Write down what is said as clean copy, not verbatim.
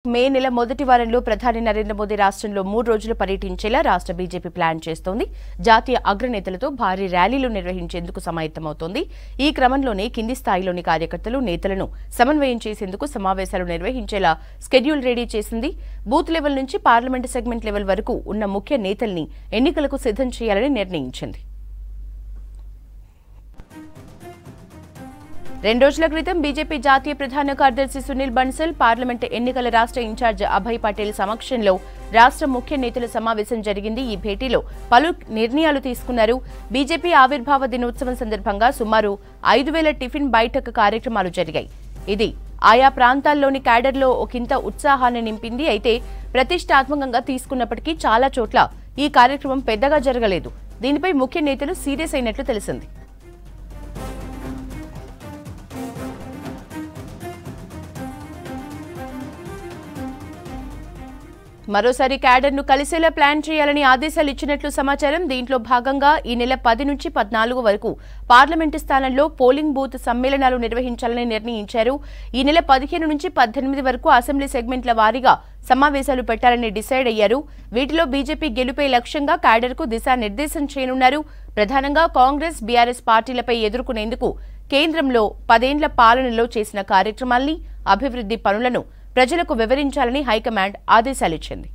మే నెల మొదటి వారంలో ప్రధాని నరేంద్ర మోదీ రాష్ట్రంలో 3 రోజులు పర్యటించేలా రాష్ట్ర బీజేపీ ప్లాన్ చేస్తోంది. జాతీయ అగ్రనేతలతో భారీ ర్యాలీలు నిర్వహించేందుకు సమాయత్తమవుతోంది. ఈ క్రమంలోనే కింది స్థాయిలోని కార్యకర్తలు, నేతలను సమన్వయం చేసేందుకు సమావేశాలు నిర్వహించేలా స్కెడ్యూల్ రెడీ చేసింది. బూత్ లెవెల్ నుంచి పార్లమెంటు సెగ్మెంట్ లెవెల్ వరకు ఉన్న ముఖ్య నేతల్ని ఎన్నికలకు సిద్ధం చేయాలని నిర్ణయించింది. 2 రోజుల క్రితం బీజేపీ జాతీయ ప్రధాన కార్యదర్శి సునీల్ బన్సల్, పార్లమెంటు ఎన్నికల రాష్ట్ర ఇన్ఛార్జ్ అభయ్ పటేల్ సమక్షంలో రాష్ట్ర ముఖ్య నేతల సమావేశం జరిగింది. ఈ భేటీలో పలు నిర్ణయాలు తీసుకున్నారు. బీజేపీ ఆవిర్భావ దినోత్సవం సందర్భంగా సుమారు 5,000 టిఫిన్ బైఠక్ కార్యక్రమాలు జరిగాయి. ఇది ఆయా ప్రాంతాల్లోని క్యాడర్లో ఒకంత ఉత్సాహాన్ని నింపింది. అయితే ప్రతిష్టాత్మకంగా తీసుకున్నప్పటికీ చాలా చోట్ల ఈ కార్యక్రమం పెద్దగా జరగలేదు. దీనిపై ముఖ్య నేతలు సీరియస్ అయినట్లు తెలిసింది. మరోసారి క్యాడర్ను కలిసేలా ప్లాన్ చేయాలని ఆదేశాలు ఇచ్చినట్లు సమాచారం. దీంట్లో భాగంగా ఈ నెల 10 నుంచి 14 వరకు పార్లమెంటు స్థానంలో పోలింగ్ బూత్ సమ్మేళనాలు నిర్వహించాలని నిర్ణయించారు. ఈ నెల 15 నుంచి 18 వరకు అసెంబ్లీ సెగ్మెంట్ల వారీగా సమావేశాలు పెట్టాలని డిసైడ్ అయ్యారు. వీటిలో బీజేపీ గెలుపే లక్ష్యంగా క్యాడర్కు దిశానిర్దేశం చేయనున్నారు. ప్రధానంగా కాంగ్రెస్, బీఆర్ఎస్ పార్టీలపై ఎదుర్కొనేందుకు కేంద్రంలో 10 ఏళ్ల పాలనలో చేసిన కార్యక్రమాల్ని, అభివృద్ధి పనులను ప్రజలకు వివరించాలని హైకమాండ్ ఆదేశాలిచ్చింది.